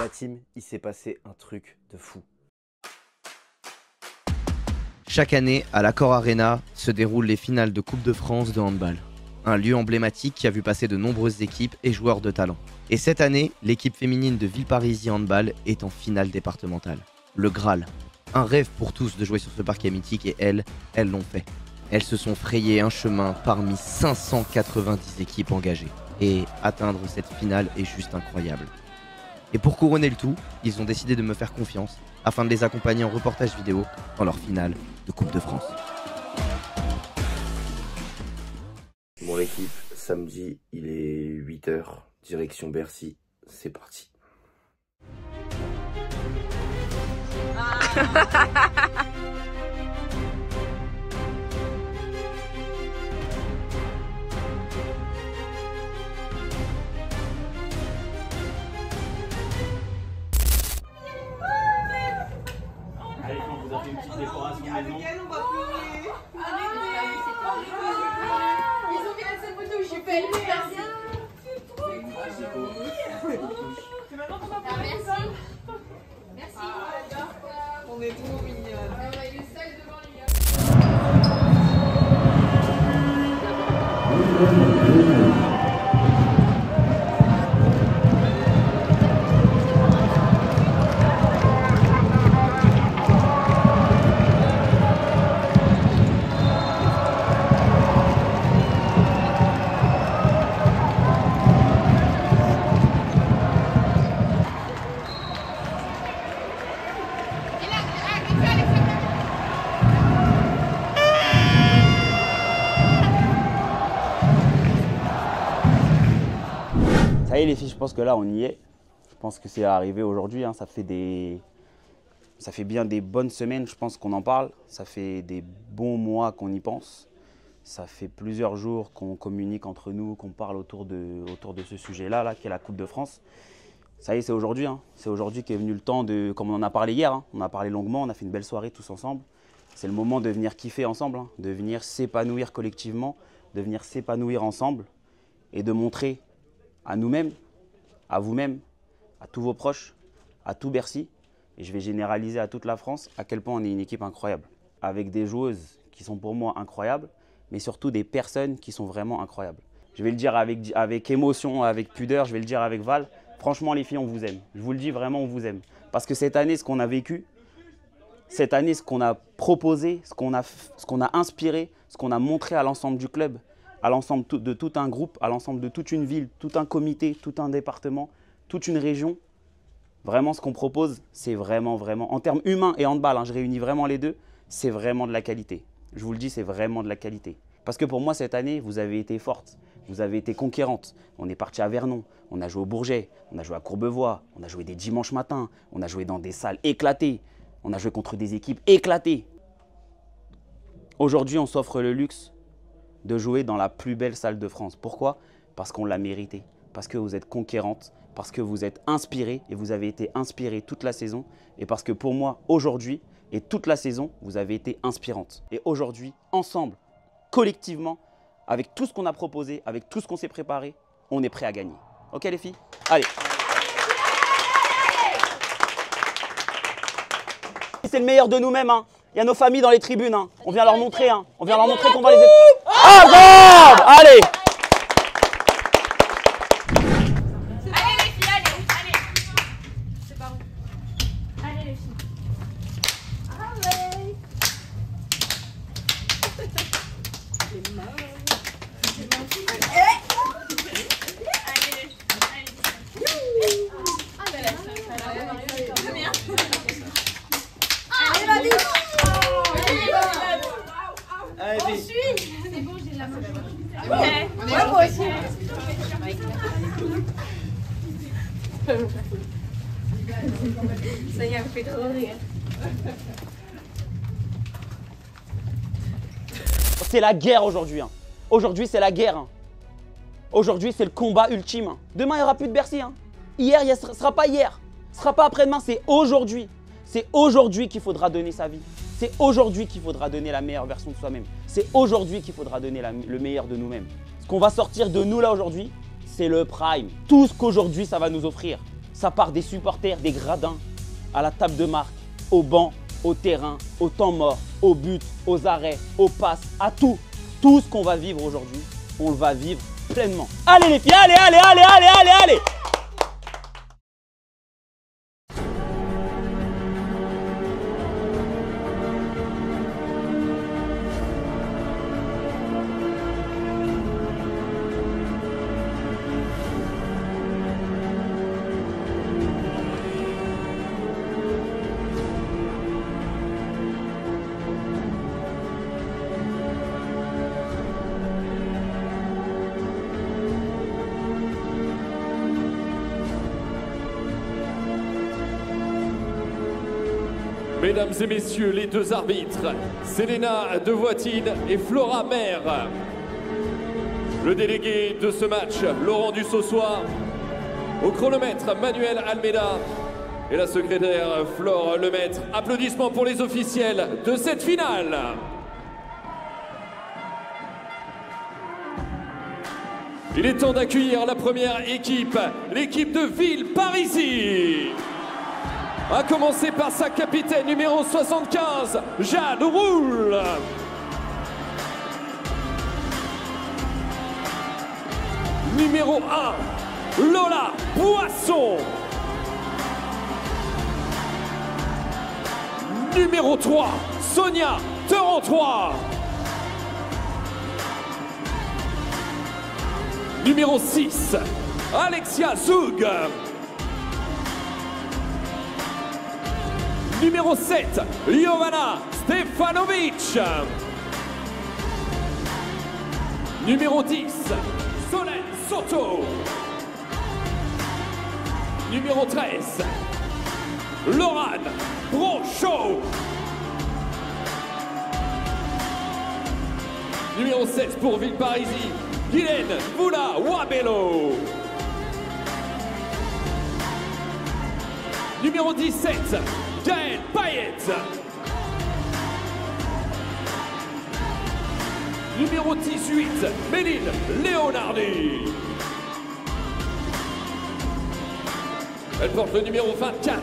La team, il s'est passé un truc de fou. Chaque année, à l'Accor Arena, se déroulent les finales de Coupe de France de handball. Un lieu emblématique qui a vu passer de nombreuses équipes et joueurs de talent. Et cette année, l'équipe féminine de Villeparisis Handball est en finale départementale. Le Graal. Un rêve pour tous de jouer sur ce parquet mythique et elles l'ont fait. Elles se sont frayées un chemin parmi 590 équipes engagées. Et atteindre cette finale est juste incroyable. Et pour couronner le tout, ils ont décidé de me faire confiance afin de les accompagner en reportage vidéo dans leur finale de Coupe de France. Bon l'équipe, samedi il est 8 h, direction Bercy, c'est parti. Allez, quand vous avez une petite décoration maison. On va pleurer. Ils ont mis la seule photo où je suis pas aimée. C'est trop mignon. C'est maintenant qu'on va pleurer ça. Merci. On est trop mignonnes. Il est seul devant les gars. Ça y est les filles, je pense que là on y est. Je pense que c'est arrivé aujourd'hui, hein. Ça fait bien des bonnes semaines, je pense qu'on en parle. Ça fait des bons mois qu'on y pense. Ça fait plusieurs jours qu'on communique entre nous, qu'on parle autour de ce sujet-là, qui est la Coupe de France. Ça y est, c'est aujourd'hui. Hein. C'est aujourd'hui qu'est venu le temps de, comme on en a parlé hier, hein. On a parlé longuement, on a fait une belle soirée tous ensemble. C'est le moment de venir kiffer ensemble, hein. De venir s'épanouir collectivement, de venir s'épanouir ensemble et de montrer à nous-mêmes, à vous-même, à tous vos proches, à tout Bercy, et je vais généraliser à toute la France, à quel point on est une équipe incroyable. Avec des joueuses qui sont pour moi incroyables, mais surtout des personnes qui sont vraiment incroyables. Je vais le dire avec émotion, avec pudeur, je vais le dire avec Val. Franchement les filles, on vous aime. Je vous le dis vraiment, on vous aime. Parce que cette année, ce qu'on a vécu, cette année, ce qu'on a proposé, ce qu'on a inspiré, ce qu'on a montré à l'ensemble du club, à l'ensemble de tout un groupe, à l'ensemble de toute une ville, tout un comité, tout un département, toute une région. Vraiment, ce qu'on propose, c'est vraiment, en termes humains et handball, hein, je réunis vraiment les deux, c'est vraiment de la qualité. Je vous le dis, c'est vraiment de la qualité. Parce que pour moi, cette année, vous avez été forte, vous avez été conquérante. On est parti à Vernon, on a joué au Bourget, on a joué à Courbevoie, on a joué des dimanches matins, on a joué dans des salles éclatées, on a joué contre des équipes éclatées. Aujourd'hui, on s'offre le luxe de jouer dans la plus belle salle de France. Pourquoi? Parce qu'on l'a mérité, parce que vous êtes conquérante, parce que vous êtes inspirée et vous avez été inspirée toute la saison et parce que pour moi, aujourd'hui et toute la saison, vous avez été inspirante. Et aujourd'hui, ensemble, collectivement, avec tout ce qu'on a proposé, avec tout ce qu'on s'est préparé, on est prêt à gagner. Ok les filles? Allez! C'est le meilleur de nous-mêmes, hein. Il y a nos familles dans les tribunes, hein. On vient leur montrer, hein. On vient leur montrer qu'on va les aider. Ensemble! Allez! Allez les filles, allez. C'est par où? Allez les filles. Allez. C'est marrant. C'est bon, j'ai la main. Ouais, moi aussi. Ça y est, elle me fait trop rire. C'est la guerre aujourd'hui. Hein. Aujourd'hui, c'est la guerre. Hein. Aujourd'hui, c'est le combat ultime. Hein. Demain, il n'y aura plus de Bercy. Hein. Hier, ce ne sera pas hier. Ce ne sera pas après-demain, c'est aujourd'hui. C'est aujourd'hui qu'il faudra donner sa vie. C'est aujourd'hui qu'il faudra donner la meilleure version de soi-même. C'est aujourd'hui qu'il faudra donner le meilleur de nous-mêmes. Ce qu'on va sortir de nous là aujourd'hui, c'est le prime. Tout ce qu'aujourd'hui ça va nous offrir, Ça part des supporters, des gradins, à la table de marque, au banc, au terrain, au temps mort, au but, aux arrêts, aux passes, à tout. Tout ce qu'on va vivre aujourd'hui, on le va vivre pleinement. Allez les filles, allez, allez, allez, allez, allez, allez! Mesdames et messieurs, les deux arbitres, Selena Devoitine et Flora Mer. Le délégué de ce match, Laurent Dussossois. Au chronomètre, Manuel Almeida. Et la secrétaire, Flore Lemaître. Applaudissements pour les officiels de cette finale. Il est temps d'accueillir la première équipe, l'équipe de Villeparisis. A commencer par sa capitaine numéro 75, Jade Roule. Numéro 1, Lola Boisson. Numéro 3, Sonia Terentroy. Numéro 6, Alexia Zoug. Numéro 7, Jovana Stefanovic. Numéro 10, Solène Soto. Numéro 13, Laurane Brochot. Numéro 16 pour Villeparisis, Guylaine Boula Wabello. Numéro 17, Gaël Payette. Numéro 18, Méline Leonardi. Elle porte le numéro 24,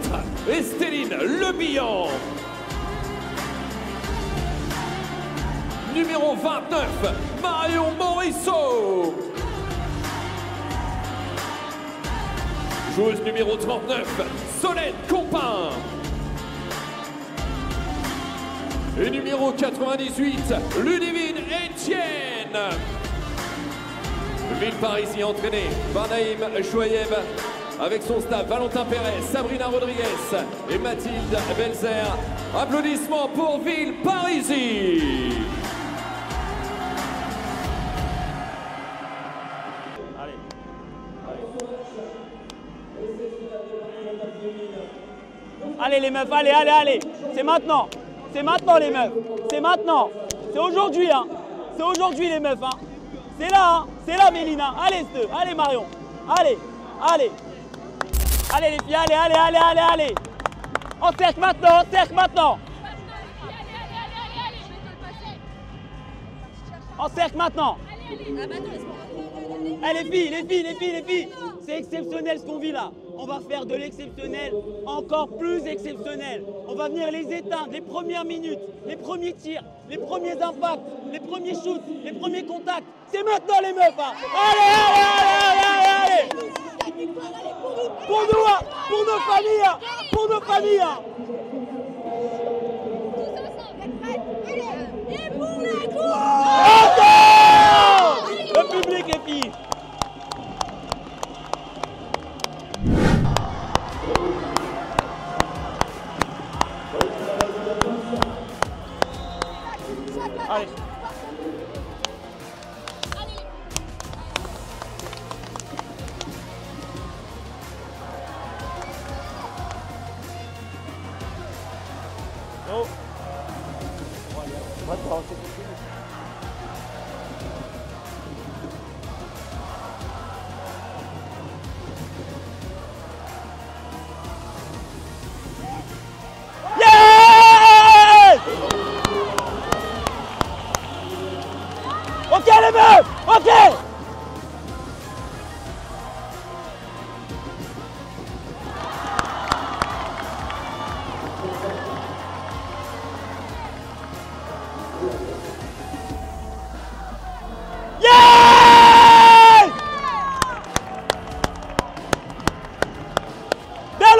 Estéline Lebillon. Numéro 29, Marion Morisseau. Joueuse numéro 39, Solène Compin. Et numéro 98, Ludivine Etienne. Villeparisis entraîné par Naïm Chouaïeb avec son staff Valentin Pérez, Sabrina Rodriguez et Mathilde Belzer. Applaudissements pour Villeparisis. Allez les meufs, allez, allez, allez. C'est maintenant. C'est maintenant les meufs. C'est maintenant. C'est aujourd'hui, hein. C'est aujourd'hui les meufs, hein. C'est là, hein. C'est là Mélina. Allez, allez Marion. Allez, allez. Allez les filles, allez, allez, allez, allez, allez. En cercle maintenant, en cercle maintenant. En cercle maintenant. Allez les filles, les filles, les filles, les filles. C'est exceptionnel ce qu'on vit là. On va faire de l'exceptionnel encore plus exceptionnel. On va venir les éteindre, les premières minutes, les premiers tirs, les premiers impacts, les premiers shoots, les premiers contacts. C'est maintenant les meufs, hein. Allez, allez, allez, allez, allez. Pour nous, hein, pour nos familles, hein, pour nos familles. Hein. Et pour la cour. Attends, le public les filles. Allez. Oh. Ok les meufs, ok.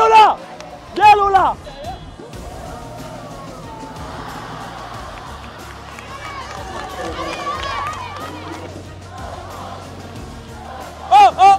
Lola! Bien Lola! Oh oh!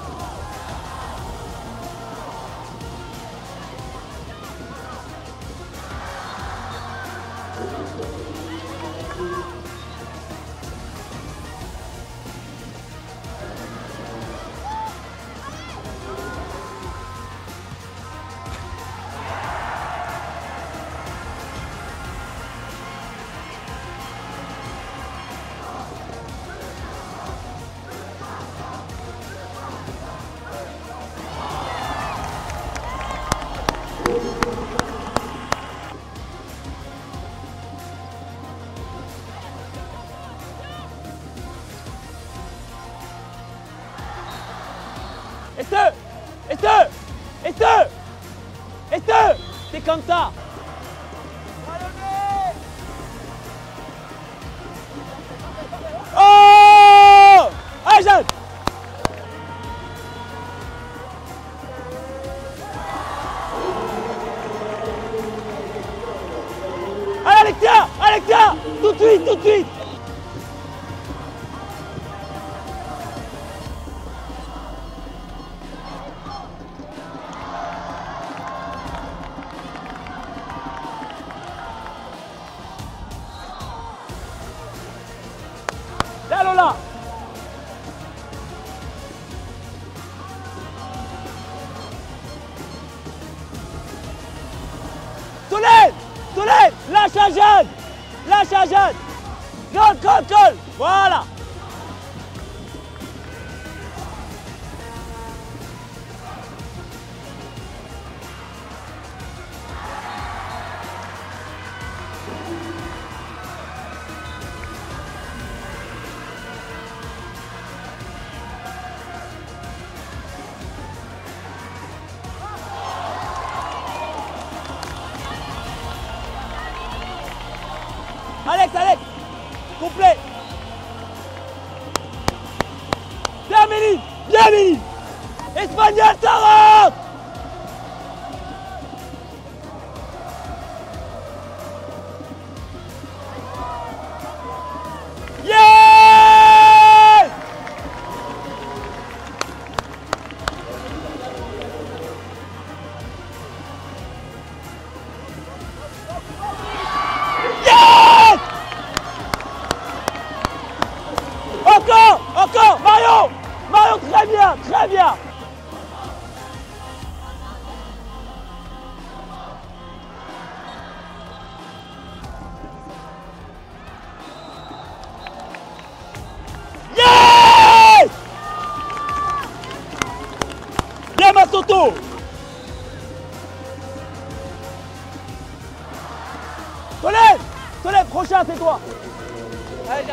C'est comme ça. Oh! Allez, jeune! Allez, Alexia! Alexia! Tout de suite, tout de suite! Là, Lola! Solène! Solène! Lâche la jeune! Lâche la jeune! Colle! Voilà! Alex! Complet! Bien Méline! Espagnol, ça rentre! Yes! Yes! Encore! Mario, très bien! Yes! Bien Massoto! Solène, prochain, c'est toi! Allez.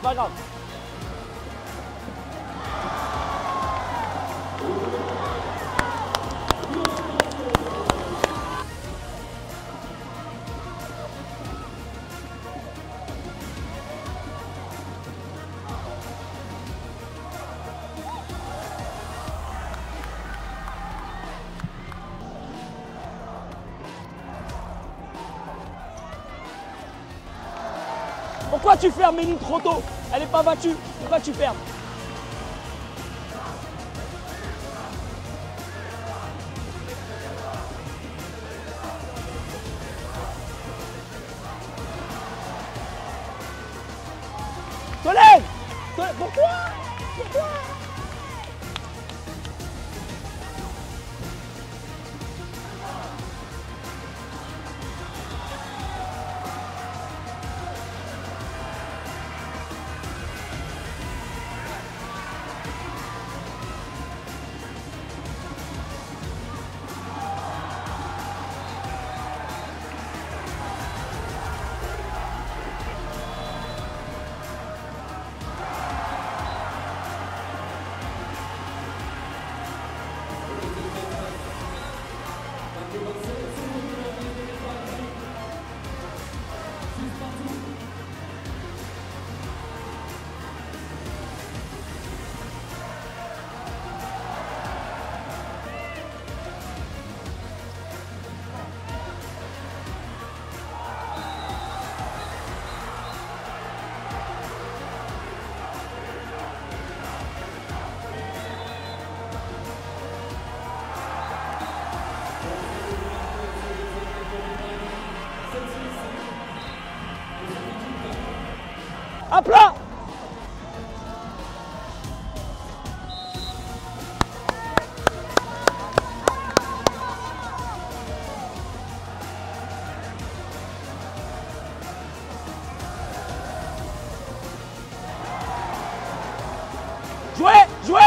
Pas grave. Pourquoi tu fermes Méline trop tôt? Elle n'est pas battue. Pourquoi tu fermes? Solène! Pourquoi? à plat. Jouez, jouez.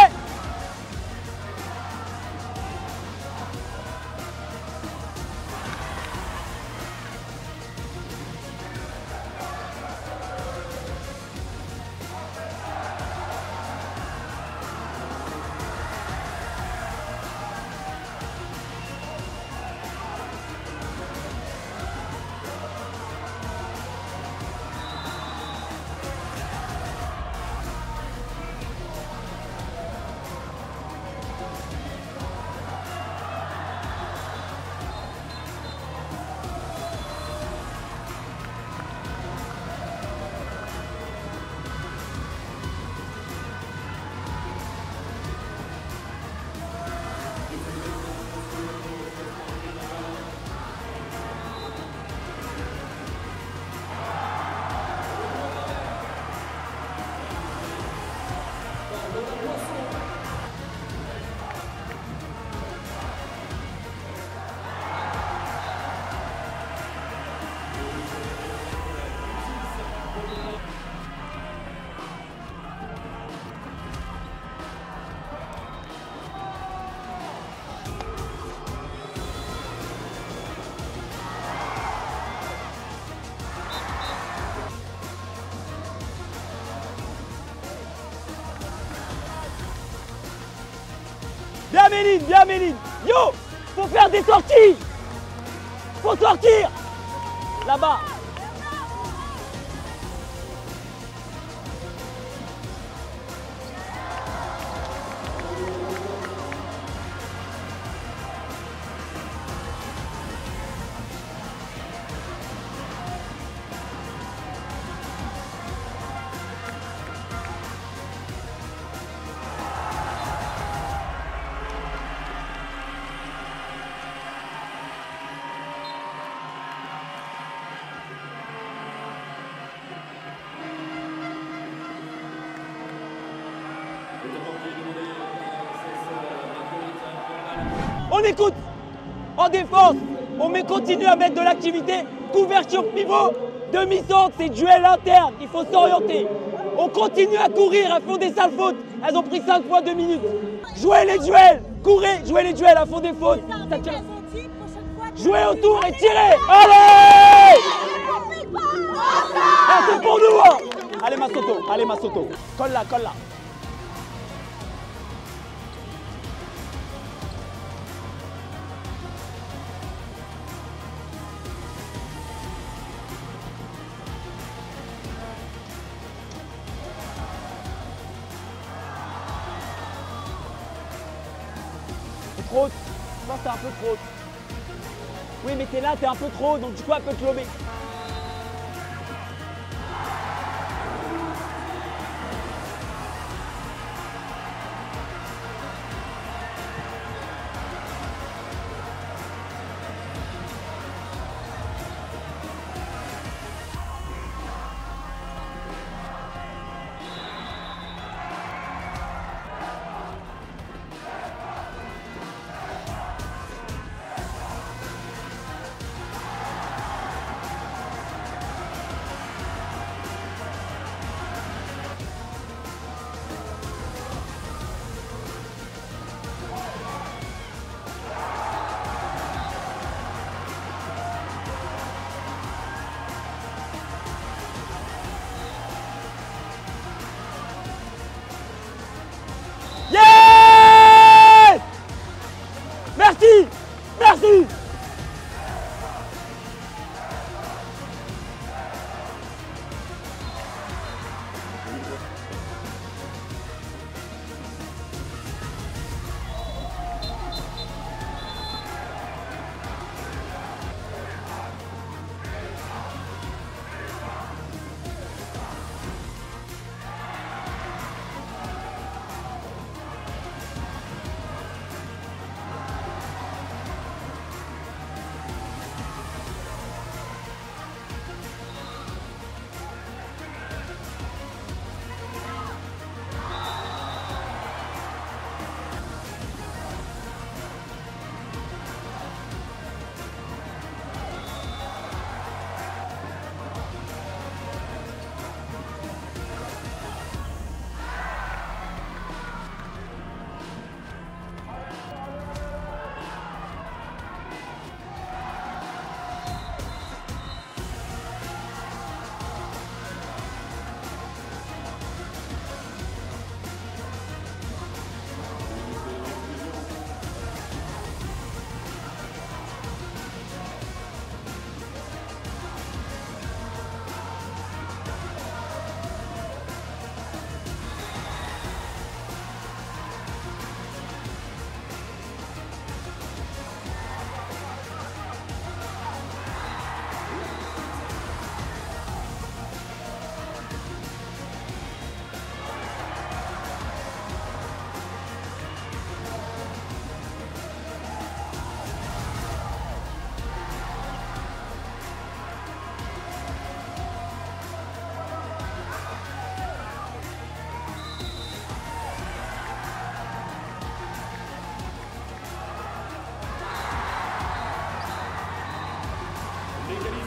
Bien Méline, bien Méline. Yo, faut faire des sorties. Faut sortir. Là-bas. On écoute. En défense, on continue à mettre de l'activité. Couverture pivot, demi-centre, c'est duel interne. Il faut s'orienter. On continue à courir, elles font des sales fautes. Elles ont pris 5 fois 2 minutes. Jouez les duels, courez, jouez les duels, elles font des fautes. Jouez autour et tirez. Allez! Ah, c'est pour nous hein. Allez Massoto. Colle là. Trop. Je pense que t'es un peu trop. Oui, mais t'es là, t'es un peu trop, donc du coup, elle peut te lober.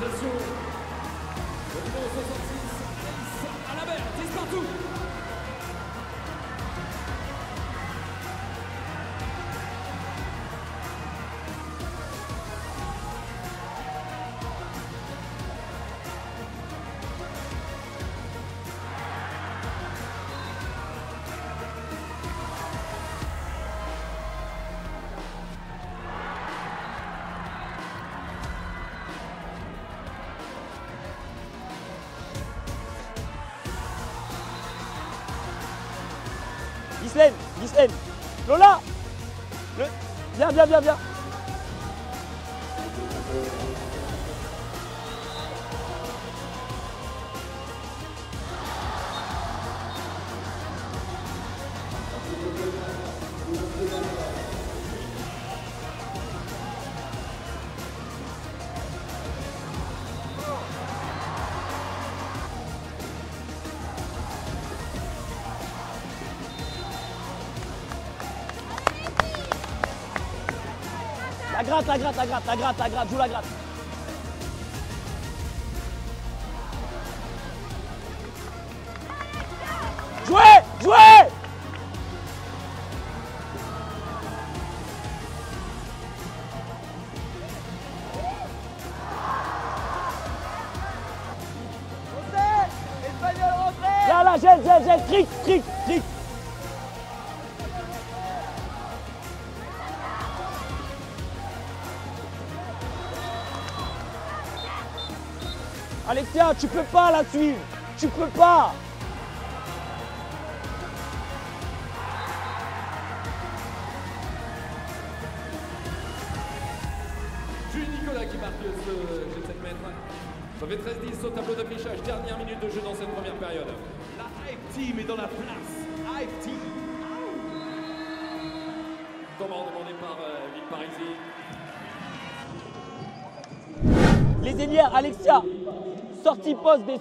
Attention. Le numéro 66, Alice Alabert, 10 partout. Ghislaine, Lola, viens. La gratte, joue la gratte. Jouez. Là, gèle, trick. Alexia, tu peux pas la suivre. Tu peux pas. Jules Nicolas qui marque ce 7 mètres. Ça fait 13-10 au tableau d'affichage. Dernière minute de jeu dans cette première période. La Hype Team est dans la place. Hype Team. Comment demandé par Villeparisis. Les ailières, Alexia, sortie poste des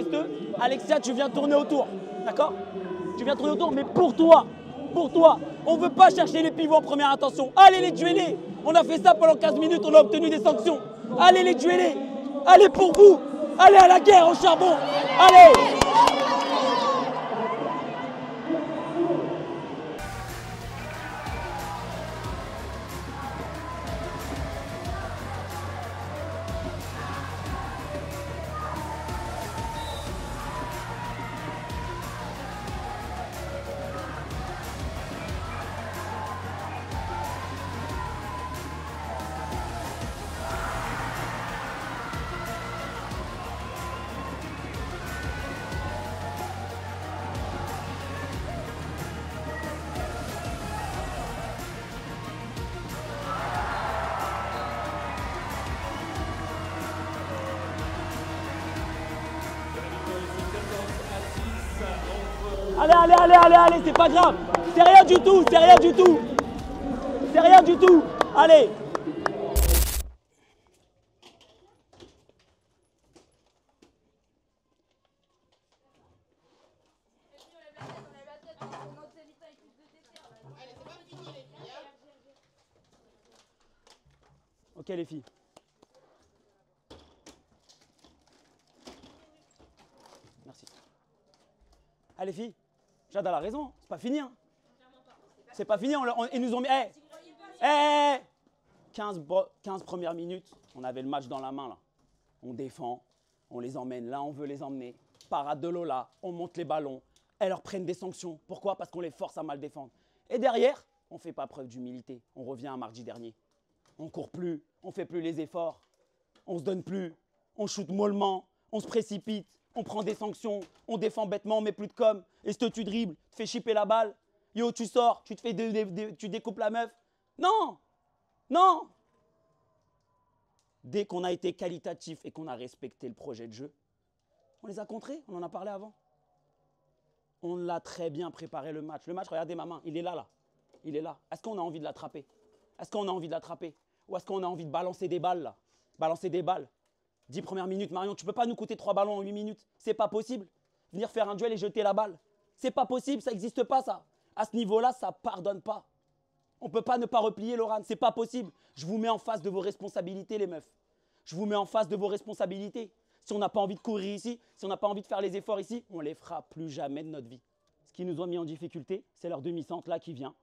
deux. Alexia, tu viens tourner autour, d'accord? Tu viens tourner autour, mais pour toi. On ne veut pas chercher les pivots en première intention. Allez les dueller. On a fait ça pendant 15 minutes, on a obtenu des sanctions. Allez les dueller. Allez pour vous. Allez à la guerre au charbon. Allez. Allez, c'est pas grave. C'est rien du tout. Allez. Ok les filles. Merci. Allez filles. Jade a la raison, c'est pas fini. Hein. C'est pas fini, ils nous ont mis... 15 premières minutes, on avait le match dans la main là. On défend, on les emmène là, on veut les emmener. Parade de Lola, on monte les ballons, elles leur prennent des sanctions. Pourquoi? Parce qu'on les force à mal défendre. Et derrière, on ne fait pas preuve d'humilité. On revient à mardi dernier. On court plus, on fait plus les efforts, on se donne plus, on shoot mollement, on se précipite. On prend des sanctions, on défend bêtement, on met plus de com. Est-ce que tu dribbles, tu fais chipper la balle? Yo, tu sors, tu découpes la meuf? Non. Dès qu'on a été qualitatif et qu'on a respecté le projet de jeu, on les a contrés, on en a parlé avant. On l'a très bien préparé le match. Le match, regardez ma main, il est là. Il est là. Est-ce qu'on a envie de l'attraper? Ou est-ce qu'on a envie de balancer des balles là? Balancer des balles. 10 premières minutes, Marion, tu ne peux pas nous coûter 3 ballons en 8 minutes. C'est pas possible. Venir faire un duel et jeter la balle. C'est pas possible, ça n'existe pas ça. À ce niveau-là, ça pardonne pas. On ne peut pas ne pas replier, Laurent, c'est pas possible. Je vous mets en face de vos responsabilités, les meufs. Je vous mets en face de vos responsabilités. Si on n'a pas envie de courir ici, si on n'a pas envie de faire les efforts ici, on ne les fera plus jamais de notre vie. Ce qui nous a mis en difficulté, c'est leur demi-centre là qui vient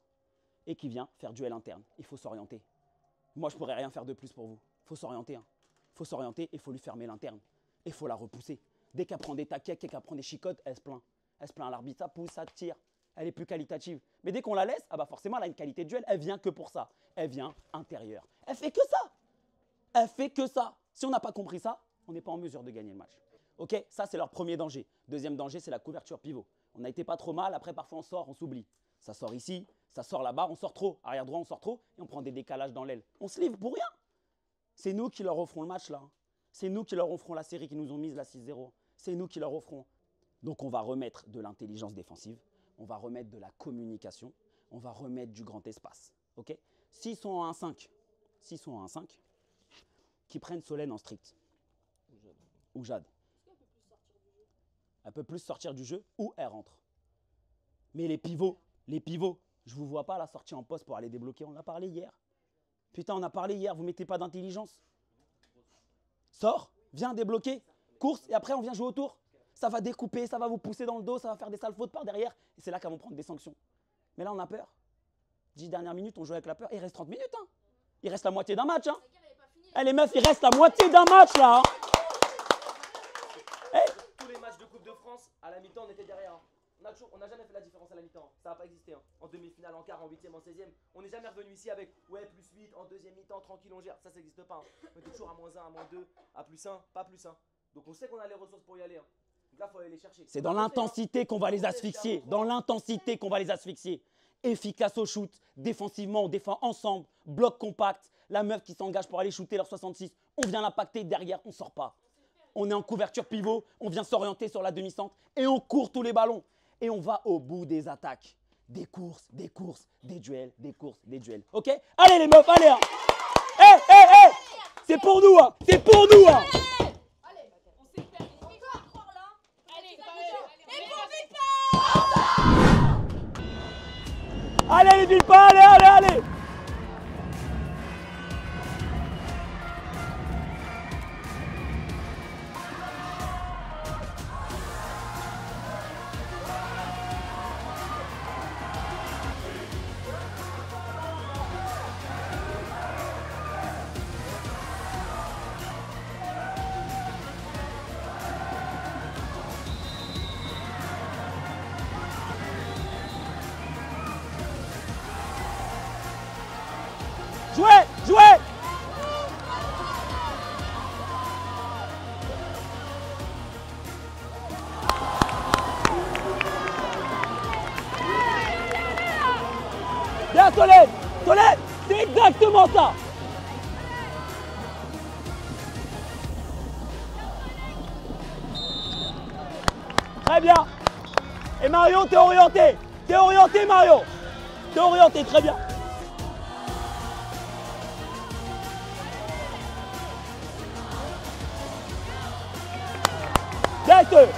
et qui vient faire duel interne. Il faut s'orienter. Moi, je ne pourrais rien faire de plus pour vous. Il faut s'orienter. Hein. Il faut s'orienter et il faut lui fermer l'interne. Et il faut la repousser. Dès qu'elle prend des taquets, dès qu'elle prend des chicottes, elle se plaint. Elle se plaint à l'arbitre, ça pousse, ça tire. Elle est plus qualitative. Mais dès qu'on la laisse, ah bah forcément, elle a une qualité de duel. Elle vient que pour ça. Elle vient intérieure. Elle fait que ça. Elle fait que ça. Si on n'a pas compris ça, on n'est pas en mesure de gagner le match. Ok, ça c'est leur premier danger. Deuxième danger, c'est la couverture pivot. On n'a été pas trop mal, après parfois on sort, on s'oublie. Ça sort ici, ça sort là-bas, on sort trop. Arrière droit, on sort trop et on prend des décalages dans l'aile. On se livre pour rien. C'est nous qui leur offrons le match là. C'est nous qui leur offrons la série qui nous ont mise la 6-0. C'est nous qui leur offrons. Donc on va remettre de l'intelligence défensive, on va remettre de la communication, on va remettre du grand espace. Ok, s'ils sont en 1-5, qui prennent Solène en strict. Ou Jade. Elle peut plus sortir du jeu ou elle rentre. Mais les pivots, je ne vous vois pas la sortie en poste pour aller débloquer. On en a parlé hier. Putain, on a parlé hier, vous ne mettez pas d'intelligence. Sors, viens débloquer, course et après on vient jouer autour. Ça va découper, ça va vous pousser dans le dos, ça va faire des sales fautes par derrière. Et c'est là qu'elles vont prendre des sanctions. Mais là, on a peur. 10 dernières minutes, on joue avec la peur. Et il reste 30 minutes. Hein. Il reste la moitié d'un match. Hein. Eh les meufs, il reste la moitié d'un match là. Hein. Tous les matchs de Coupe de France, à la mi-temps, on était derrière. Hein. On n'a jamais fait la différence à la mi-temps. Ça n'a pas existé. Hein. En demi-finale, en quart, en huitième, en 16e. On n'est jamais revenu ici avec ouais, plus 8, en deuxième mi-temps, tranquille, on gère. Ça n'existe pas. Hein. On était toujours à -1, à -2, à +1, pas +1. Donc on sait qu'on a les ressources pour y aller. Hein. Donc là, il faut aller les chercher. C'est dans l'intensité qu'on va les asphyxier. Dans l'intensité qu'on va les asphyxier. Efficace au shoot. Défensivement, on défend ensemble. Bloc compact. La meuf qui s'engage pour aller shooter leur 66. On vient l'impacter derrière, on ne sort pas. On est en couverture pivot, on vient s'orienter sur la demi-centre et on court tous les ballons. Et on va au bout des attaques. Des courses, des duels, des courses, des duels. Ok? Allez les meufs, allez! Hein. Hey! C'est pour nous, hein! C'est pour nous, hein! Allez, on s'est perdu. On va croire là. Allez, Allez les Villepins, allez! Jouez! Bien Solène, c'est exactement ça. Très bien. Et Mario, t'es orienté. Mario. T'es orienté, très bien. Tête.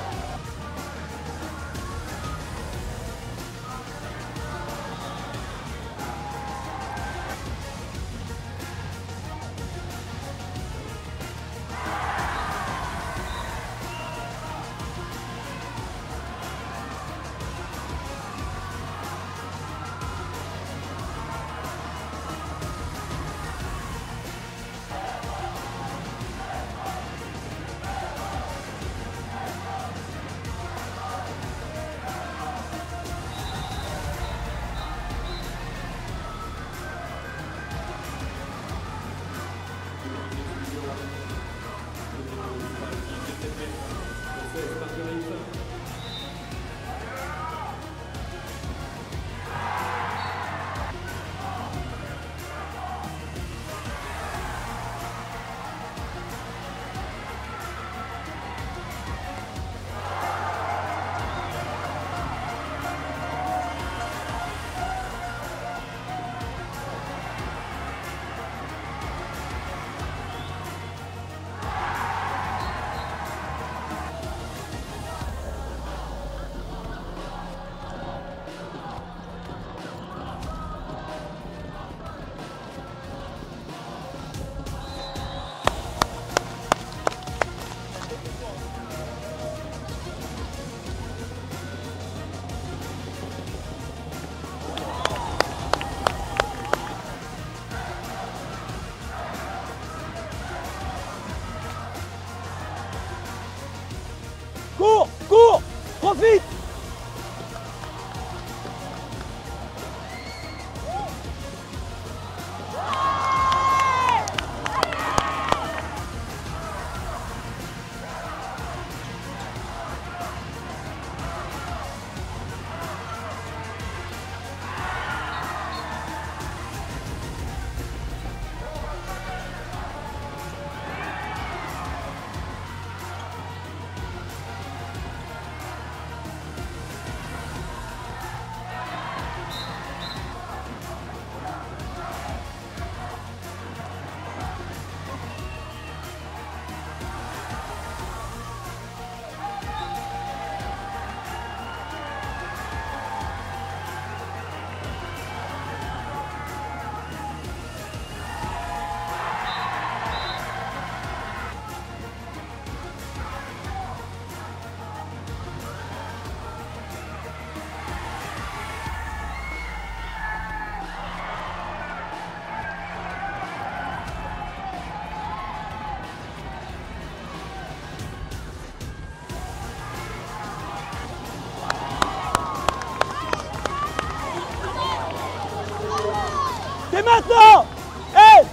C'est maintenant! Hey!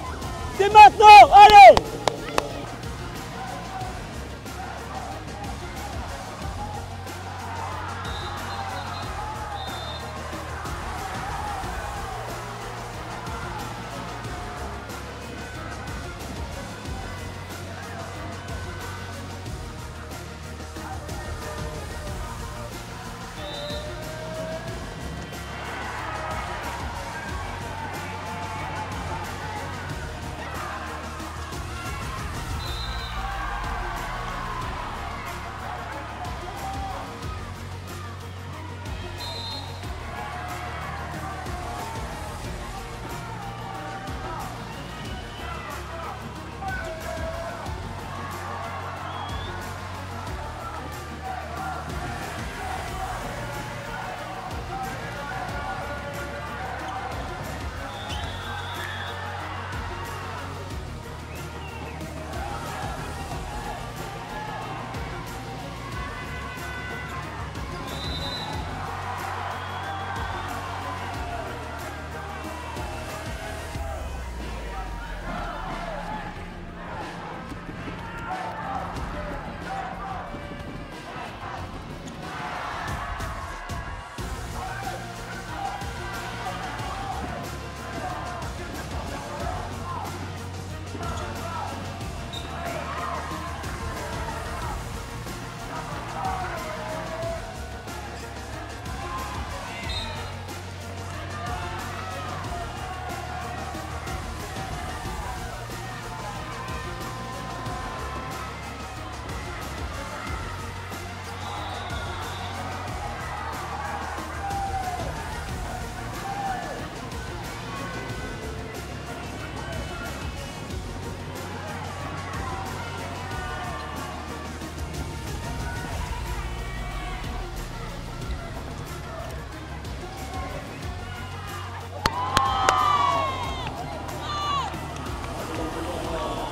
C'est maintenant! Allez!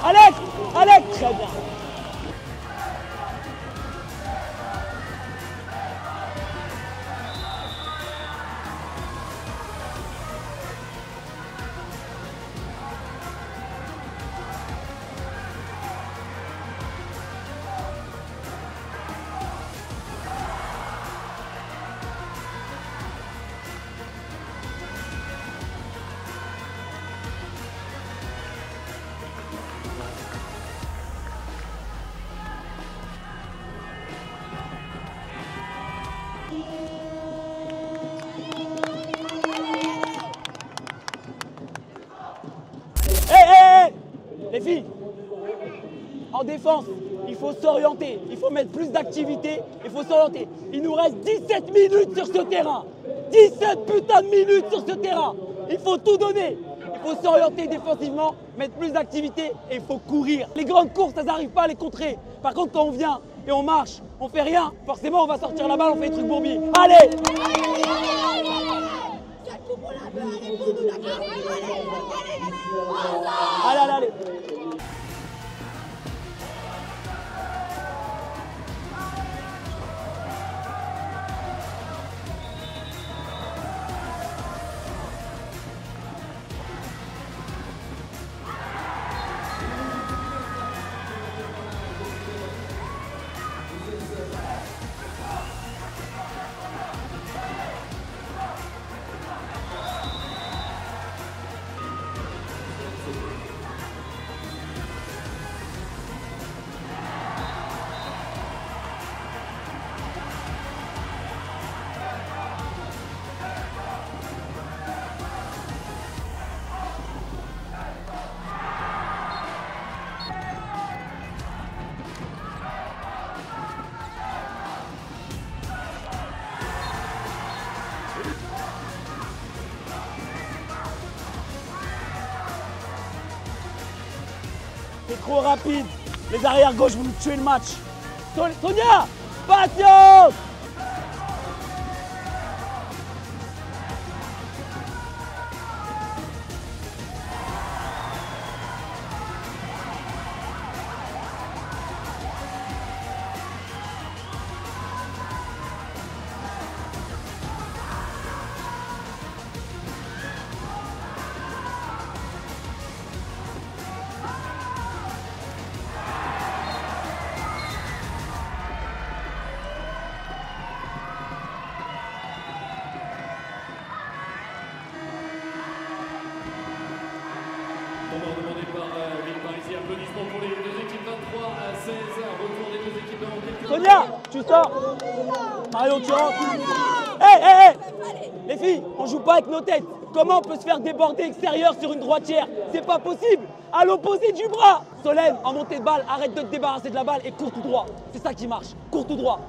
Alex! Alex! Très bien. Les filles, en défense, il faut s'orienter, il faut mettre plus d'activité, il faut s'orienter. Il nous reste 17 minutes sur ce terrain. 17 putains de minutes sur ce terrain. Il faut tout donner. Il faut s'orienter défensivement, mettre plus d'activité et il faut courir. Les grandes courses, elles n'arrivent pas à les contrer. Par contre, quand on vient et on marche, on fait rien, forcément on va sortir la balle, on fait des trucs bourbiers. Allez! Allez, allez, allez! C'est trop rapide. Les arrières gauche vont nous tuer le match. Sonia, patience! Applaudissements pour les deux équipes 23 à 16. Retour des deux équipes de Montpellier. Sonia, tu sors. Mario, tu rentres. Hé, les filles, on joue pas avec nos têtes. Comment on peut se faire déborder extérieur sur une droitière? C'est pas possible. À l'opposé du bras. Solène, en montée de balle, arrête de te débarrasser de la balle et cours tout droit. C'est ça qui marche. Cours tout droit.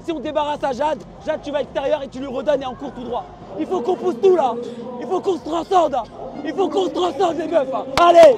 Si on débarrasse à Jade, tu vas extérieur et tu lui redonnes et on court tout droit. Il faut qu'on pousse tout là. Il faut qu'on se transcende. Il faut qu'on se transcende les meufs. Allez!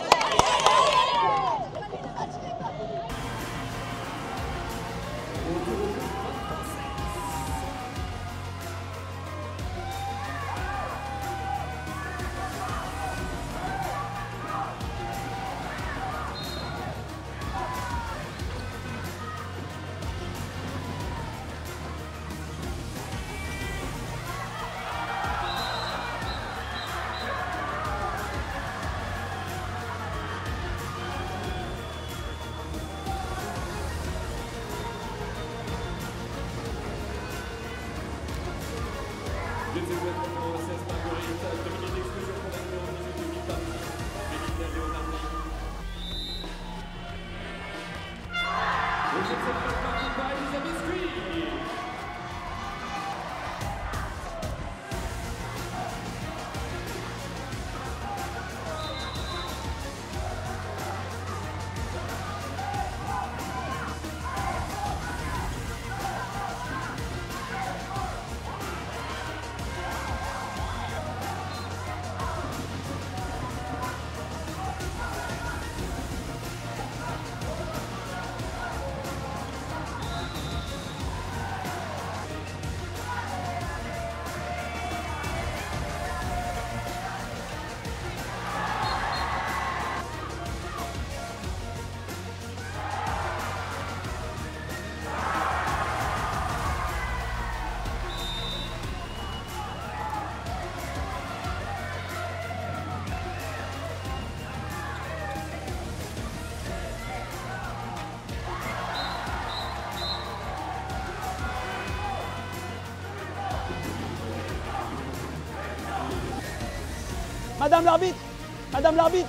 Madame l'arbitre,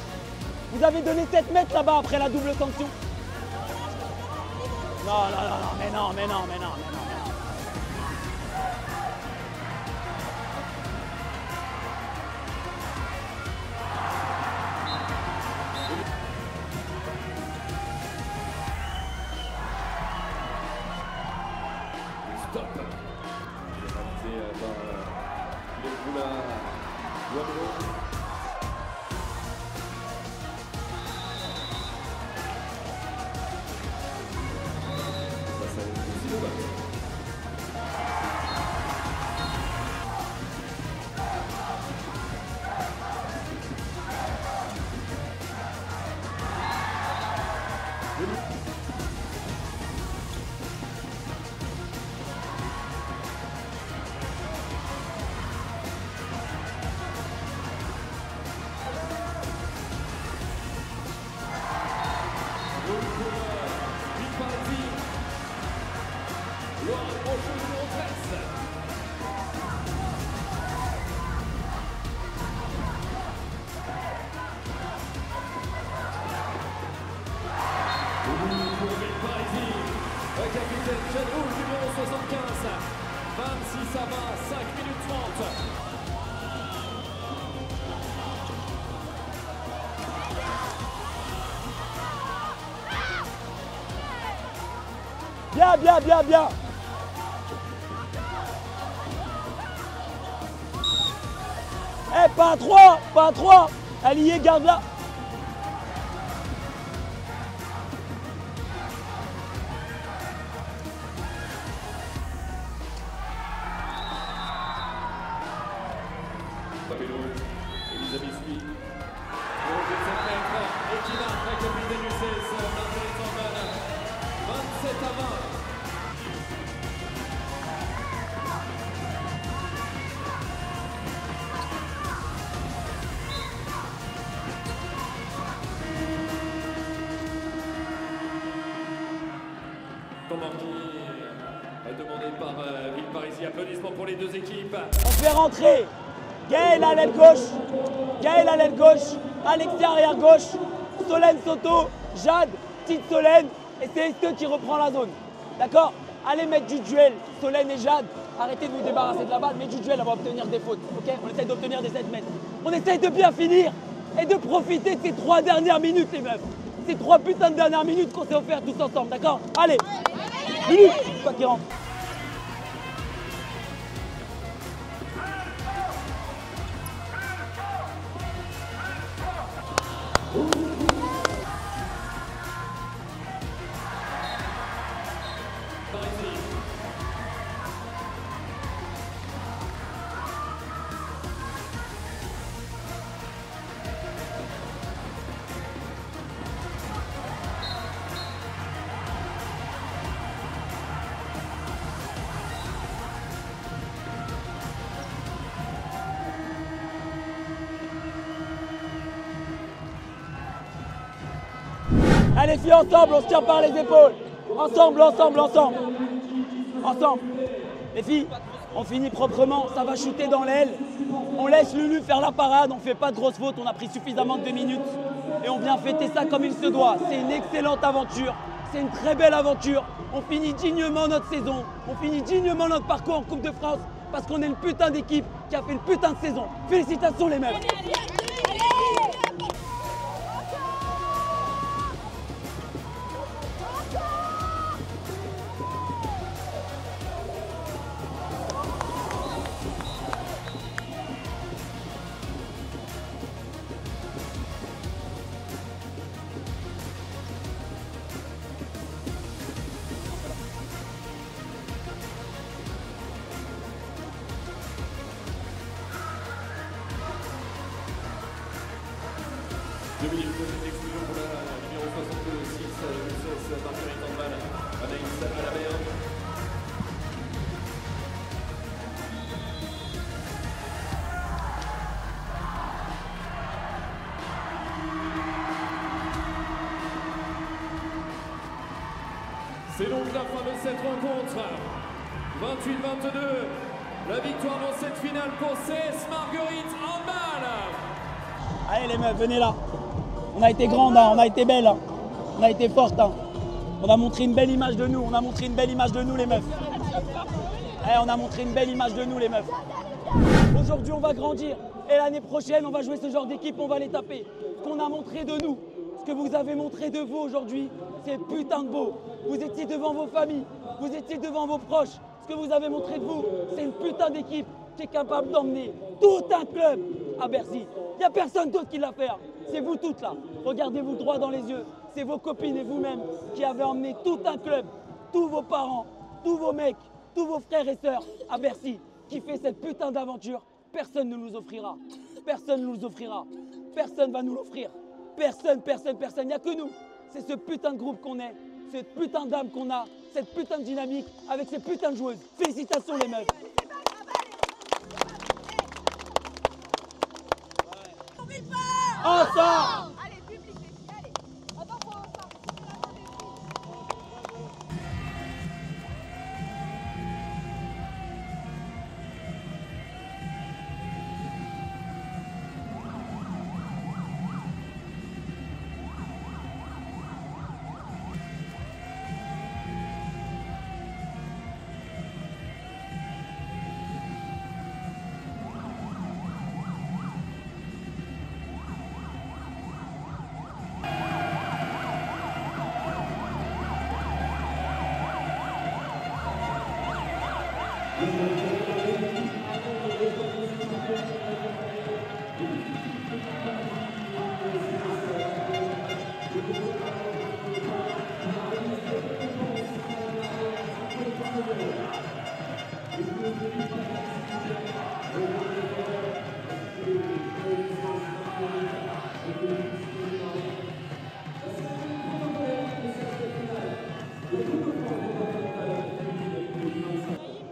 vous avez donné 7 mètres là-bas après la double sanction. Non, mais non. Stop. Réalisé par les Poulains. Guadeloupe. Capitaine Jade Rouge, numéro 75, 26 à 20, 5 minutes 30. Bien. Eh, pas à 3. Elle y est, garde-la. Elisabeth Smith, au 27 mètres, et qui marque la capitaine du 16, Marguerite Orban, 27 à 20. Ton marquis demandé par Villeparisis. Applaudissements pour les deux équipes. On fait rentrer Gaël à l'aile gauche, Alexia arrière gauche, Solène Soto, Jade, petite Solène, et c'est Est-ce qui reprend la zone. D'accord? Allez mettre du duel, Solène et Jade. Arrêtez de vous débarrasser de la balle, mais du duel, on va obtenir des fautes. Ok? On essaye d'obtenir des 7 mètres. On essaye de bien finir et de profiter de ces 3 dernières minutes, les meufs. Ces 3 putains de dernières minutes qu'on s'est offert tous ensemble, d'accord? Allez, minute, toi qui rentre. Allez filles, ensemble, on se tient par les épaules. Ensemble, ensemble, ensemble. Ensemble. Les filles, on finit proprement, ça va shooter dans l'aile. On laisse Lulu faire la parade, on ne fait pas de grosses fautes, on a pris suffisamment de 2 minutes. Et on vient fêter ça comme il se doit. C'est une excellente aventure, c'est une très belle aventure. On finit dignement notre saison, on finit dignement notre parcours en Coupe de France parce qu'on est une putain d'équipe qui a fait une putain de saison. Félicitations les meufs. Exclusion pour la numéro 66, Marguerite Handball, Anaïs Alabert. C'est donc la fin de cette rencontre. 28-22. La victoire dans cette finale pour CS Marguerite Handball. Allez les meufs, venez là. On a été grande, hein, on a été belle, hein. On a été forte. Hein. On a montré une belle image de nous, on a montré une belle image de nous les meufs. On a montré une belle image de nous les meufs. Aujourd'hui on va grandir et l'année prochaine on va jouer ce genre d'équipe, on va les taper. Ce qu'on a montré de nous, ce que vous avez montré de vous aujourd'hui, c'est putain de beau. Vous étiez devant vos familles, vous étiez devant vos proches. Ce que vous avez montré de vous, c'est une putain d'équipe qui est capable d'emmener tout un club à Bercy. Il n'y a personne d'autre qui l'a fait. C'est vous toutes là. Regardez-vous droit dans les yeux. C'est vos copines et vous-même qui avez emmené tout un club, tous vos parents, tous vos mecs, tous vos frères et sœurs à Bercy qui fait cette putain d'aventure. Personne ne nous offrira. Personne ne nous offrira. Personne va nous l'offrir. Personne, personne, personne. Il n'y a que nous. C'est ce putain de groupe qu'on est, cette putain d'âme qu'on a, cette putain de dynamique avec ces putains de joueuses. Félicitations les meufs. Ensemble! Allez, public, les filles, allez. Attends, faut ça.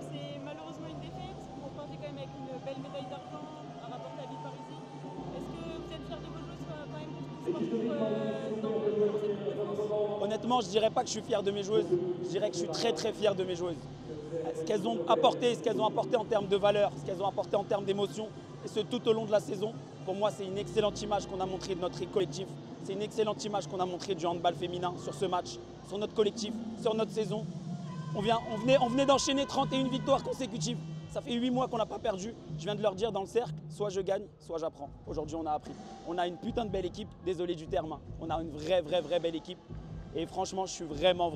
C'est malheureusement une défaite. Vous repartez quand même avec une belle médaille d'argent à rapporter à Villeparisis. Est-ce que vous êtes fiers de vos joueuses quand même pour ce parcours dans cette Coupe de France? Honnêtement, je dirais pas que je suis fier de mes joueuses. Je dirais que je suis très très fier de mes joueuses. Ce qu'elles ont apporté, en termes de valeur, ce qu'elles ont apporté en termes d'émotion, et ce tout au long de la saison, pour moi c'est une excellente image qu'on a montrée de notre collectif. C'est une excellente image qu'on a montrée du handball féminin sur ce match, sur notre collectif, sur notre saison. On venait d'enchaîner 31 victoires consécutives. Ça fait 8 mois qu'on n'a pas perdu. Je viens de leur dire dans le cercle, soit je gagne, soit j'apprends. Aujourd'hui, on a appris. On a une putain de belle équipe, désolé du terme. On a une vraie belle équipe. Et franchement, je suis vraiment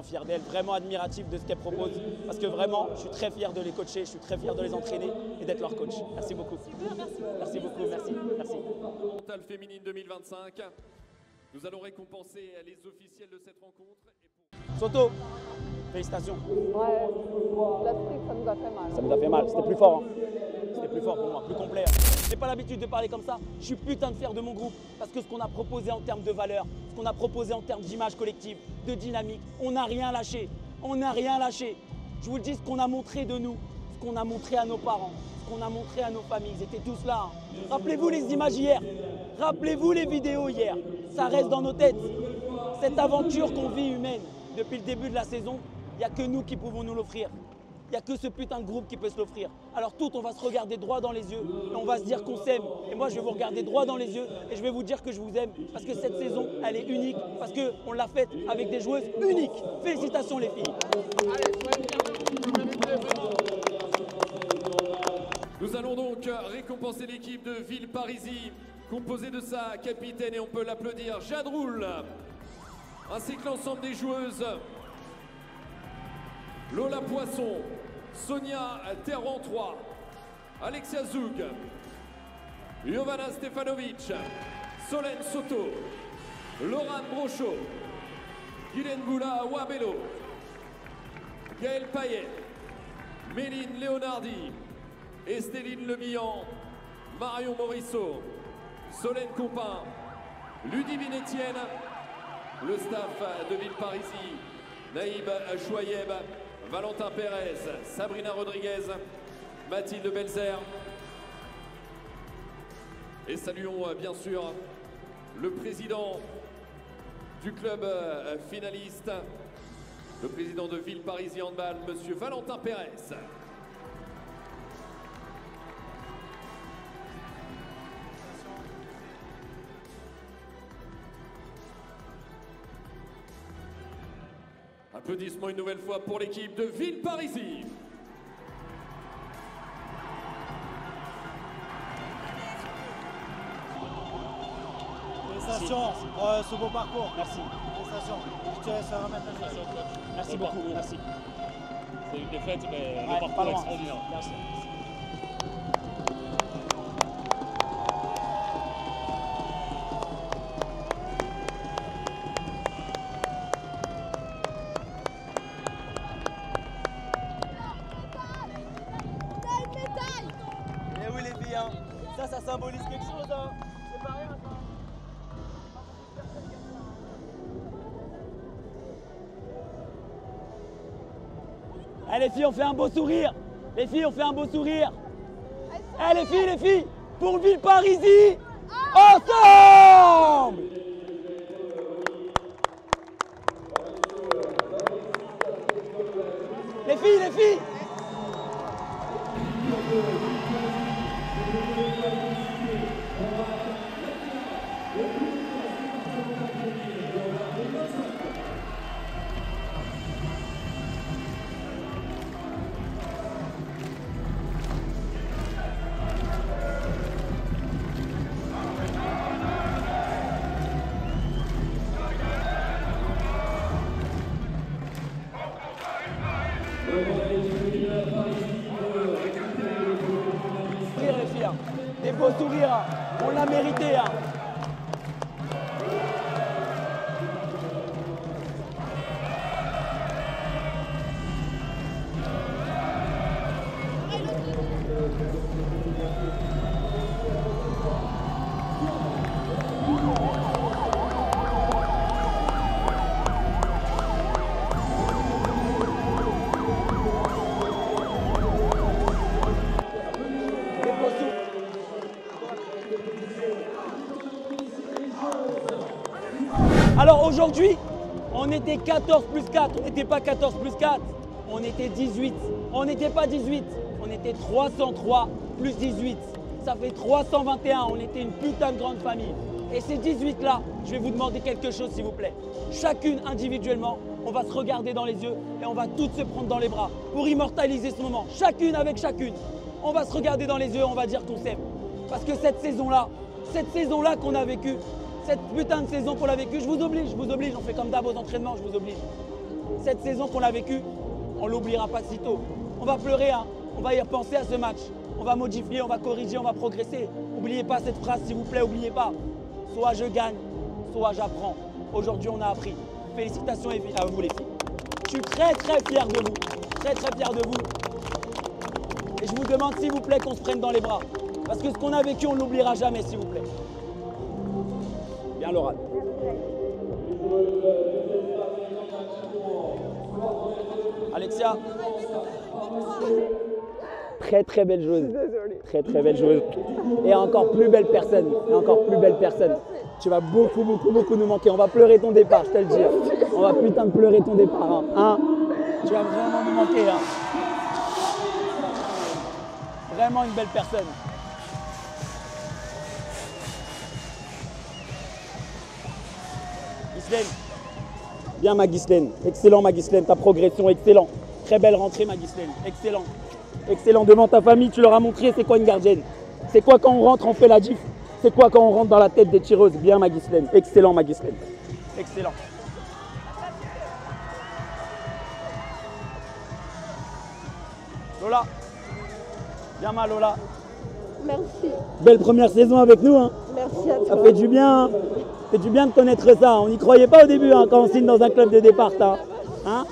fier d'elle, vraiment admiratif de ce qu'elle propose. Parce que vraiment, je suis très fier de les coacher, je suis très fier de les entraîner et d'être leur coach. Merci beaucoup. Super, merci. Merci beaucoup, merci. Mentale féminine 2025. Nous allons récompenser les officiels de cette rencontre. Soto, félicitations. Ouais, l'Afrique, ça nous a fait mal. Ça nous a fait mal, c'était plus fort. C'était plus fort pour moi, plus complet. J'ai pas l'habitude de parler comme ça. Je suis putain de fier de mon groupe parce que ce qu'on a proposé en termes de valeur, ce qu'on a proposé en termes d'image collective, de dynamique, on n'a rien lâché. On n'a rien lâché. Je vous le dis, ce qu'on a montré de nous, ce qu'on a montré à nos parents, ce qu'on a montré à nos familles, ils étaient tous là. Rappelez-vous les images hier. Rappelez-vous les vidéos hier. Ça reste dans nos têtes. Cette aventure qu'on vit humaine depuis le début de la saison, il n'y a que nous qui pouvons nous l'offrir. Il n'y a que ce putain de groupe qui peut se l'offrir. Alors on va se regarder droit dans les yeux et on va se dire qu'on s'aime. Et moi, je vais vous regarder droit dans les yeux et je vais vous dire que je vous aime parce que cette saison, elle est unique, parce qu'on l'a faite avec des joueuses uniques. Félicitations les filles. Nous allons donc récompenser l'équipe de Villeparisis, composée de sa capitaine, et on peut l'applaudir, Jade Roule, ainsi que l'ensemble des joueuses, Lola Poisson, Sonia Terran-3, Alexia Zoug, Jovana Stefanovic, Solène Soto, Laurent Brochot, Guylaine Boula Wabello, Gaëlle Payet, Méline Léonardi, Estéline Lemillan, Marion Morisseau, Solène Compin, Ludivine Etienne, le staff de Villeparisis, Naïb Chouayeb, Valentin Pérez, Sabrina Rodriguez, Mathilde Belzer. Et saluons bien sûr le président du club finaliste, le président de Villeparisis Handball, monsieur Valentin Pérez. Applaudissements une nouvelle fois pour l'équipe de Villeparisis. Félicitations pour ce beau parcours. Merci. Félicitations. Je te laisse remettre la chose. Merci beaucoup. Merci. C'est une défaite, mais Ouais, le parcours pas est loin. extraordinaire. Merci. Et oui les filles, hein. Ça symbolise quelque chose, hein. C'est pas rien ça. Allez les filles, on fait un beau sourire. Les filles, on fait un beau sourire. Allez les filles, pour Villeparisis, ensemble. Les filles. Sourire les filles, hein. Des beaux sourires, hein. On l'a mérité. Hein. Des beaux sourires. Alors aujourd'hui, on était 14 plus 4, on n'était pas 14 plus 4, on était 18. On n'était pas 18, on était 303 plus 18. Ça fait 321, on était une putain de grande famille. Et ces 18-là, je vais vous demander quelque chose s'il vous plaît. Chacune individuellement, on va se regarder dans les yeux et on va toutes se prendre dans les bras pour immortaliser ce moment. Chacune avec chacune. On va se regarder dans les yeux et on va dire qu'on s'aime. Parce que cette saison-là qu'on a vécue, cette putain de saison qu'on a vécue, je vous oblige, on fait comme d'hab aux entraînements, je vous oblige. Cette saison qu'on a vécue, on l'oubliera pas si tôt. On va pleurer, hein. On va y repenser à ce match. On va modifier, on va corriger, on va progresser. N'oubliez pas cette phrase, s'il vous plaît, n'oubliez pas. Soit je gagne, soit j'apprends. Aujourd'hui, on a appris. Félicitations à vous les filles. Je suis très très fier de vous. Très très fier de vous. Et je vous demande s'il vous plaît qu'on se prenne dans les bras. Parce que ce qu'on a vécu, on ne l'oubliera jamais, s'il vous plaît. Bien Laura. Alexia. Très très belle joueuse. Très très belle joueuse. Et encore plus belle personne. Tu vas beaucoup nous manquer. On va pleurer ton départ, je te le dis. On va putain de pleurer ton départ. Hein. Tu vas vraiment nous manquer. Hein. Vraiment une belle personne. Ghislaine. Bien ma Ghislaine. Excellent ma Ghislaine. Ta progression, excellent. Très belle rentrée ma Ghislaine. Excellent. Excellent. Devant ta famille, tu leur as montré c'est quoi une gardienne. C'est quoi quand on rentre, on fait la diff. C'est quoi quand on rentre dans la tête des tireuses. Bien ma Ghislaine. Excellent ma Ghislaine. Excellent. Lola. Bien ma Lola. Merci. Belle première saison avec nous. Hein. Merci à toi. Ça fait du bien. Hein. Ça fait du bien de connaître ça. On n'y croyait pas au début hein, quand on signe dans un club de départ. Hein.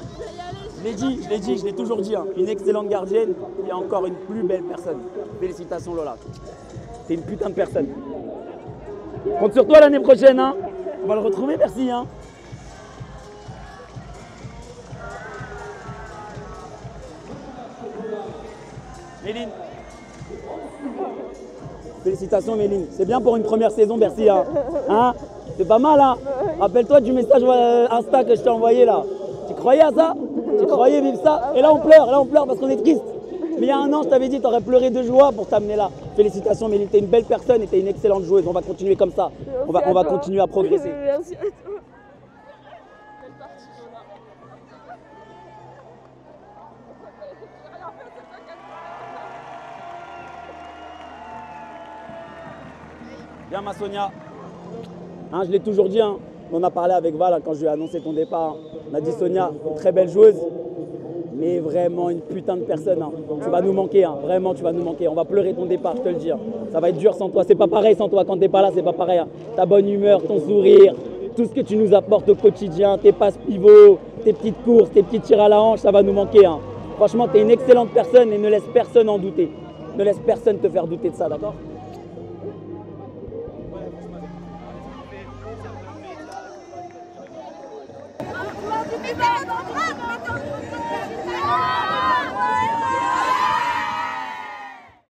Je l'ai dit, je l'ai toujours dit. Hein. Une excellente gardienne et encore une plus belle personne. Félicitations Lola. T'es une putain de personne. Compte sur toi l'année prochaine. Hein. On va le retrouver, merci. Hein. Méline. Félicitations Méline. C'est bien pour une première saison, merci. Hein. C'est pas mal. Hein. Rappelle-toi du message Insta que je t'ai envoyé là. Tu croyais à ça? Tu croyais vivre ça? Et là on pleure parce qu'on est triste. Mais il y a un an, je t'avais dit, tu aurais pleuré de joie pour t'amener là. Félicitations Méline, t'es une belle personne et t'es une excellente joueuse. On va continuer comme ça. On va continuer à progresser. Merci à toi. Bien ma Sonia. Hein, je l'ai toujours dit, hein. On a parlé avec Val hein, quand je lui ai annoncé ton départ. Hein. On a dit Sonia, une très belle joueuse, mais vraiment une putain de personne. Hein. Tu vas nous manquer, hein. Vraiment tu vas nous manquer. On va pleurer ton départ, je te le dis. Hein. Ça va être dur sans toi, c'est pas pareil sans toi. Quand t'es pas là, c'est pas pareil. Hein. Ta bonne humeur, ton sourire, tout ce que tu nous apportes au quotidien, tes passes pivots, tes petites courses, tes petits tirs à la hanche, ça va nous manquer. Hein. Franchement, t'es une excellente personne et ne laisse personne en douter. Ne laisse personne te faire douter de ça, d'accord ? Mais